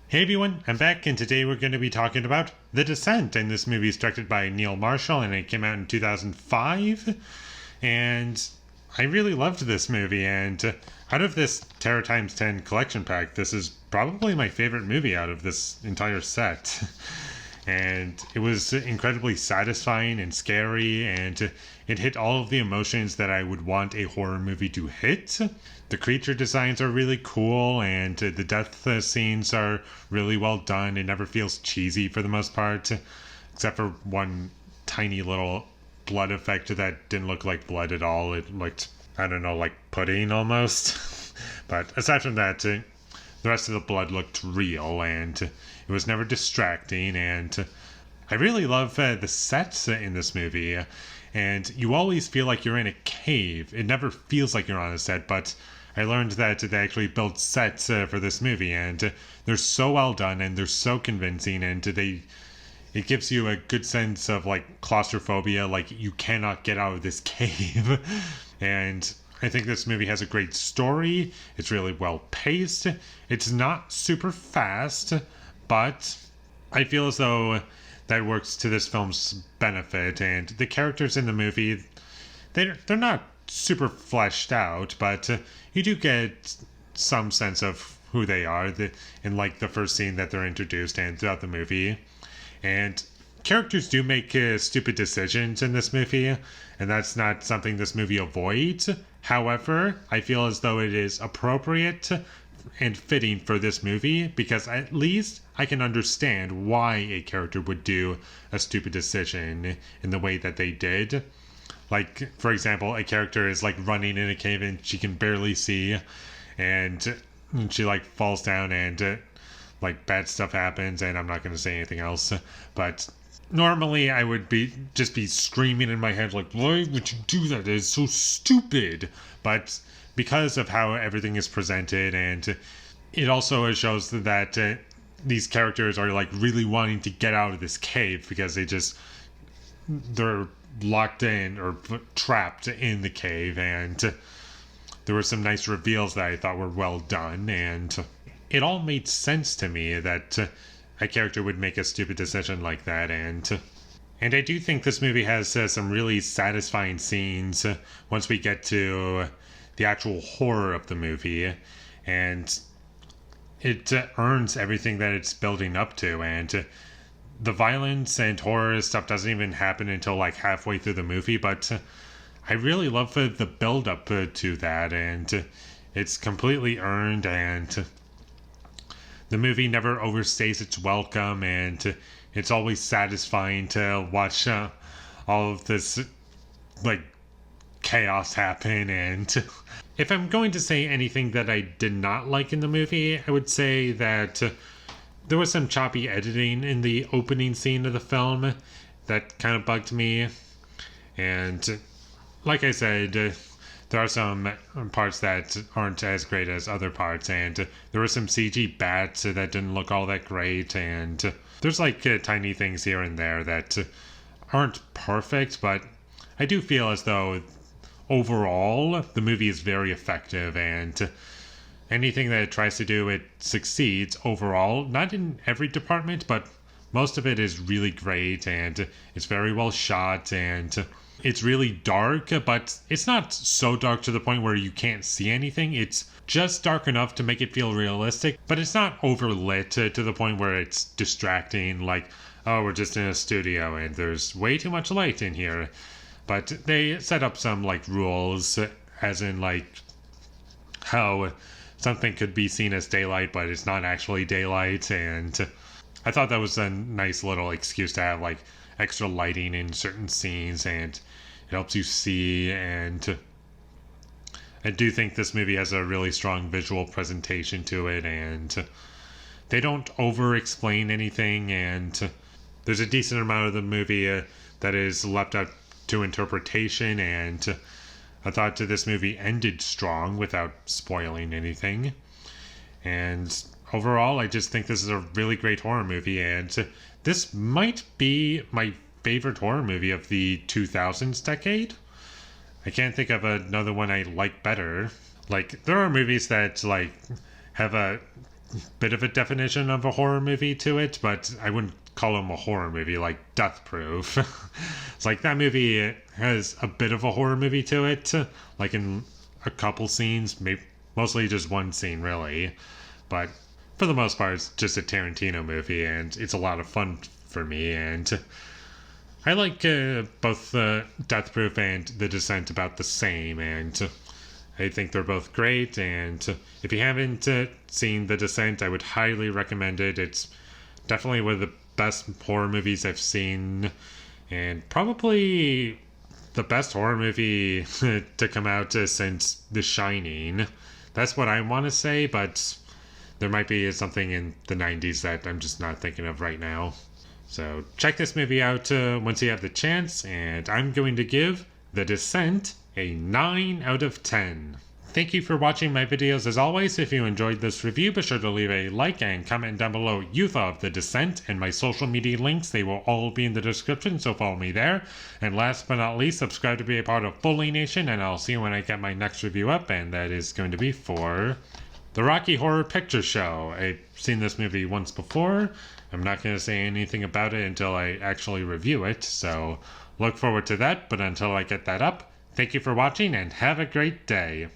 Hey everyone, I'm back, and today we're going to be talking about The Descent, and this movie is directed by Neil Marshall, and it came out in 2005, and I really loved this movie, and out of this Terror Times 10 collection pack, this is probably my favorite movie out of this entire set. And it was incredibly satisfying and scary, and it hit all of the emotions that I would want a horror movie to hit. The creature designs are really cool, and the death scenes are really well done. It never feels cheesy for the most part, except for one tiny little blood effect that didn't look like blood at all. It looked, I don't know, like pudding almost. But aside from that, the rest of the blood looked real, and it was never distracting, and I really love the sets in this movie, and you always feel like you're in a cave. It never feels like you're on a set, but I learned that they actually built sets for this movie, and they're so well done, and they're so convincing, and it gives you a good sense of like claustrophobia, like you cannot get out of this cave. And I think this movie has a great story. It's really well paced. It's not super fast, but I feel as though that works to this film's benefit. And the characters in the movie, they're not super fleshed out, but you do get some sense of who they are in like the first scene that they're introduced and throughout the movie. And characters do make stupid decisions in this movie, and that's not something this movie avoids. However, I feel as though it is appropriate and fitting for this movie, because at least I can understand why a character would do a stupid decision in the way that they did. Like, for example, a character is like running in a cave and she can barely see, and she like falls down, and like bad stuff happens, and I'm not going to say anything else, but normally I would be screaming in my head like, why would you do that? It's so stupid. But because of how everything is presented, and it also shows that these characters are like really wanting to get out of this cave because they're locked in or trapped in the cave, and there were some nice reveals that I thought were well done, and it all made sense to me that a character would make a stupid decision like that. And I do think this movie has some really satisfying scenes once we get to the actual horror of the movie, and it earns everything that it's building up to. And the violence and horror stuff doesn't even happen until like halfway through the movie, but I really love the build up to that, and it's completely earned, and the movie never overstays its welcome, and it's always satisfying to watch all of this like chaos happen. And if I'm going to say anything that I did not like in the movie, I would say that there was some choppy editing in the opening scene of the film that kind of bugged me. And like I said, there are some parts that aren't as great as other parts, and there were some CG bats that didn't look all that great, and there's like tiny things here and there that aren't perfect, but I do feel as though overall the movie is very effective, and anything that it tries to do, it succeeds overall. Not in every department, but most of it is really great, and it's very well shot, and it's really dark, but it's not so dark to the point where you can't see anything. It's just dark enough to make it feel realistic, but it's not overlit to the point where it's distracting, like, oh, we're just in a studio and there's way too much light in here. But they set up some like rules, as in like how something could be seen as daylight, but it's not actually daylight. And I thought that was a nice little excuse to have like extra lighting in certain scenes, and it helps you see. And I do think this movie has a really strong visual presentation to it, and they don't over explain anything, and there's a decent amount of the movie that is left up to interpretation. And I thought this movie ended strong without spoiling anything. And overall, I just think this is a really great horror movie, and this might be my favorite horror movie of the 2000s decade. I can't think of another one I like better. Like, there are movies that like have a bit of a definition of a horror movie to it, but I wouldn't call them a horror movie like Death Proof. It's like that movie has a bit of a horror movie to it, like in a couple scenes, maybe mostly just one scene really, but for the most part it's just a Tarantino movie and it's a lot of fun for me. And I like both Death Proof and The Descent about the same, and I think they're both great. And if you haven't seen The Descent, I would highly recommend it. It's definitely one of the best horror movies I've seen, and probably the best horror movie to come out since The Shining. That's what I want to say, but there might be something in the 90s that I'm just not thinking of right now. So check this movie out once you have the chance, and I'm going to give The Descent a 9 out of 10. Thank you for watching my videos as always. If you enjoyed this review, be sure to leave a like and comment down below what you thought of The Descent, and my social media links, they will all be in the description, so follow me there. And last but not least, subscribe to be a part of Foley Nation, and I'll see you when I get my next review up, and that is going to be for The Rocky Horror Picture Show. I've seen this movie once before. I'm not going to say anything about it until I actually review it, so look forward to that. But until I get that up, thank you for watching and have a great day.